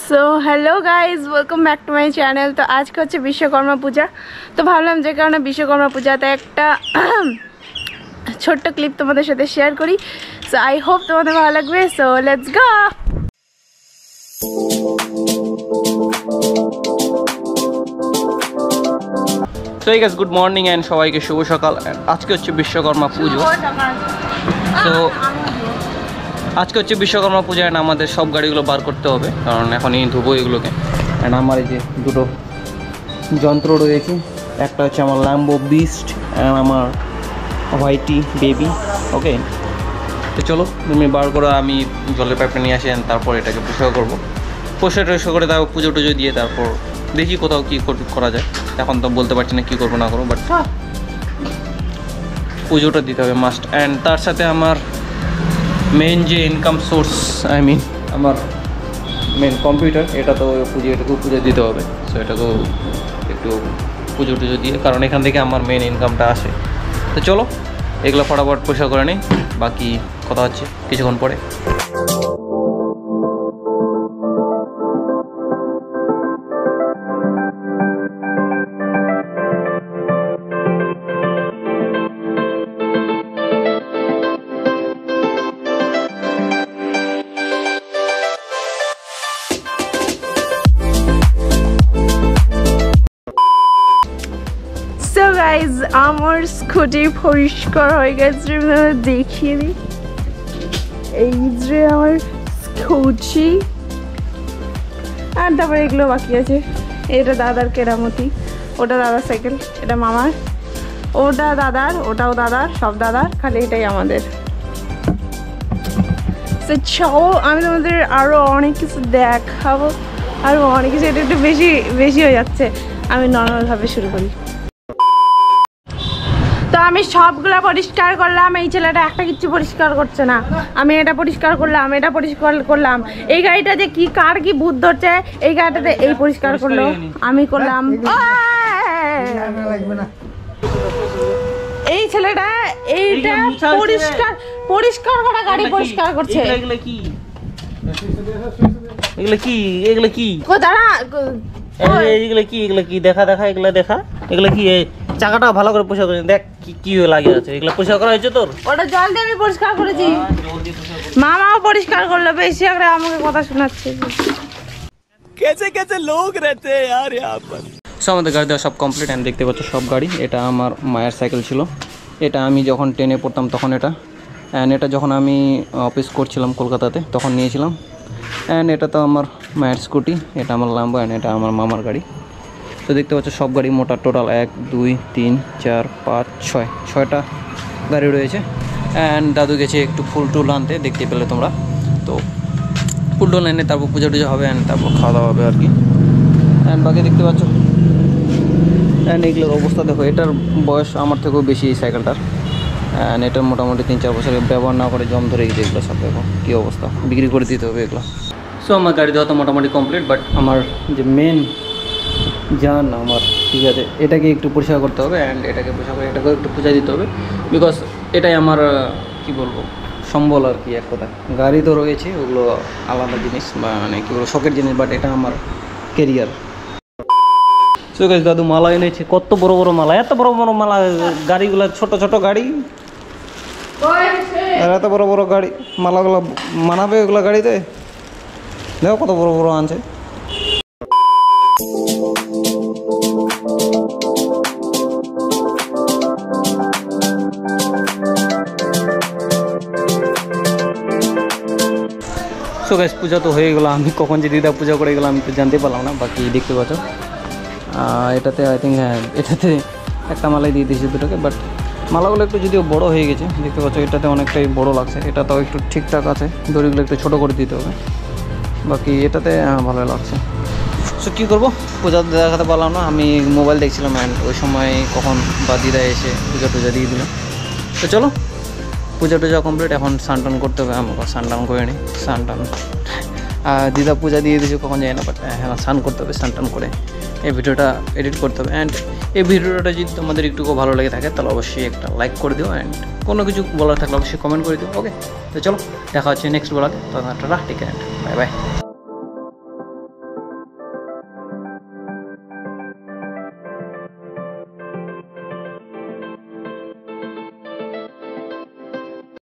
So hello guys, welcome back to my channel. তো আজকে হচ্ছে বিশ্বকর্মা পূজা। তো ভাবলাম যে কারণে বিশ্বকর্মা পূজাতে একটা ছোট্ট ক্লিপ তোমাদের সাথে শেয়ার করি। সো আই হোপ তোমাদের ভালো লাগবে। So let's go. So guys, good morning and সবাইকে শুভ সকাল। আজকে হচ্ছে বিশ্বকর্মা পুজো। তো আজকে হচ্ছে বিশ্বকর্মা পূজা অ্যান্ড আমাদের সব গাড়িগুলো বার করতে হবে, কারণ এখনই ধুবো এগুলোকে। অ্যান্ড আমার এই যে দুটো যন্ত্র রয়েছে, একটা হচ্ছে আমার ল্যাম্বো বিস্ট অ্যান্ড আমার হোয়াইটি বেবি। ওকে, তো চলো তুমি বার করে আমি জলের পাইপটা নিয়ে আসি, তারপর এটাকে পরিষ্কার করবো। পরিষ্কার করে তারপর পুজো টুজো দিয়ে তারপর দেখি কোথাও কী করা যায়। এখন তো বলতে পারছি না কী করবো না করবো, বাট পুজোটা দিতে হবে মাস্ট। অ্যান্ড তার সাথে আমার মেন যে ইনকাম সোর্স, আই মিন আমার মেন কম্পিউটার, এটা তো এটাকেও পুজো দিতে হবে। সো এটাকেও একটু পুজো টুজো দিয়ে, কারণ এখান থেকে আমার মেন ইনকামটা আসে। তো চলো এগুলো ফটাফট পরিষ্কার করে নিই, বাকি কথা হচ্ছে কিছুক্ষণ পরে। গাইজ, আমার স্কুটি পরিষ্কার হয়ে গেছে, দেখিয়ে দিই। এই যে আমার স্কুটি, আর তারপরে এগুলো বাকি আছে। এটা দাদার কেরামতি, ওটা দাদার সাইকেল, এটা মামার, ওটা দাদার, ওটাও দাদার, সব দাদার, খালি এটাই আমাদের। আমি তোমাদের আরো অনেক কিছু দেখাবো, আরো অনেক কিছু। এটা একটু বেশি হয়ে যাচ্ছে, আমি নর্মাল ভাবে শুরু করি। তো আমি সবগুলা পরিষ্কার করলাম, এই ছেলেটা একটা কিছু পরিষ্কার করছে না। আমি এটা পরিষ্কার করলাম, এটা পরিষ্কার করলাম। এই গাড়িটাতে কি কার কি বুধ ধরছে, এই গাড়িটাতে এই পরিষ্কার করলো, আমি করলাম। এই ছেলেটা এইটা পরিষ্কার করা গাড়ি পরিষ্কার করছে। এগুলো কি দাঁড়া, এগুলো কি দেখা এগুলো কি? চাকাটা ভালো করে পরিষ্কার করে দেখ, কি লাগে আছে। এগুলো পরিষ্কার করা হয়েছে তোর? ওটা জল দিয়ে আমি পরিষ্কার করেছি, মামাও পরিষ্কার করলো। বেশি করে আমাকে কথা শোনাচ্ছে। कैसे लोग रहते हैं यार यहाँ पर। সো আমাদের গাড়ি দেওয়া সব কমপ্লিট। অ্যান্ড দেখতে পাচ্ছ সব গাড়ি। এটা আমার মায়ের সাইকেল ছিল, এটা আমি যখন টেনে পড়তাম তখন এটা। অ্যান্ড এটা যখন আমি অফিস করছিলাম কলকাতাতে তখন নিয়েছিলাম। অ্যান্ড এটা তো আমার মায়ের স্কুটি, এটা আমার ল্যাম্বো, অ্যান্ড এটা আমার মামার গাড়ি। তো দেখতে পাচ্ছ সব গাড়ি মোটা টোটাল 1 2 3 4 5 6টা গাড়ি রয়েছে। অ্যান্ড দাদু গেছে একটু ফুল টুল আনতে, দেখতে পেলে তোমরা। তো ফুল টুল এনে তারপর পুজো টুজো হবে, অ্যান্ড তারপর খাওয়া দাওয়া হবে আর কি। অ্যান্ড বাকি দেখতে পাচ্ছ। অ্যান্ড এগুলোর অবস্থা দেখো, এটার বয়স আমার থেকেও বেশি এই সাইকেলটার। অ্যান্ড এটার মোটামুটি 3-4 বছর ব্যবহার না করে জম ধরে গেছে এগুলো সব। দেখো কী অবস্থা, বিক্রি করে দিতে হবে এগুলো। সো আমার গাড়ি দেওয়া তো মোটামুটি কমপ্লিট, বাট আমার যে মেন জান আমার, ঠিক আছে, এটাকে একটু পরিষ্কার করতে হবে। অ্যান্ড এটাকে পরিষ্কার করে এটাকেও একটু পূজা দিতে হবে, বিকজ এটাই আমার কী বলবো সম্বল আর কি। এক কথা, গাড়ি তো রয়েছে, ওগুলো আলাদা জিনিস বা মানে কী বলবো শখের জিনিস, বাট এটা আমার কেরিয়ার। সো গাইস, দাদু মালা এনেছে, কত বড় বড় মালা, এত বড় বড় মালা। গাড়িগুলো ছোট ছোট গাড়ি, আর এত বড় বড় গাড়ি, মালাগুলো মানাবে ওগুলো গাড়িতে? দেখো কত বড় বড় আনছে। সো গাইস, পূজা তো হয়ে গেলো। আমি কখন যে দিদা পূজা করে গেলাম আমি তো জানতে পারলাম না। বাকি দেখতে পাচ্ছ এটাতে আই থিঙ্ক, হ্যাঁ এটাতে একটা মালাই দিয়ে দিয়েছি দুটোকে, বাট মালাগুলো একটু যদিও বড় হয়ে গেছে দেখতে পাচ্ছ। এটাতে অনেকটাই বড় লাগছে, এটা তাও একটু ঠিকঠাক আছে। দড়িগুলো একটু ছোটো করে দিতে হবে, বাকি এটাতে ভালো লাগছে। সো কী করবো, পূজা দেখাতে পারলাম না, আমি মোবাইল দেখছিলাম। অ্যান্ড ওই সময় কখন বা দিদা এসে পূজা দিয়ে দিল। তো চলো পূজা টুজা কমপ্লিট, এখন স্নান করতে হবে। আমাকে স্নান করে নিই। দিদা পূজা দিয়ে দিয়েছে কখন যায় না, বাট হ্যাঁ স্নান করতে হবে। স্নান করে এই ভিডিওটা এডিট করতে হবে। অ্যান্ড এই ভিডিওটা যদি তোমাদের একটুকু ভালো লেগে থাকে তাহলে অবশ্যই একটা লাইক করে দিও। অ্যান্ড কোনো কিছু বলার থাকলে অবশ্যই কমেন্ট করে দিও। ওকে, তো চলো দেখা হচ্ছে নেক্সট ব্লগে। তো tata, take care, bye by.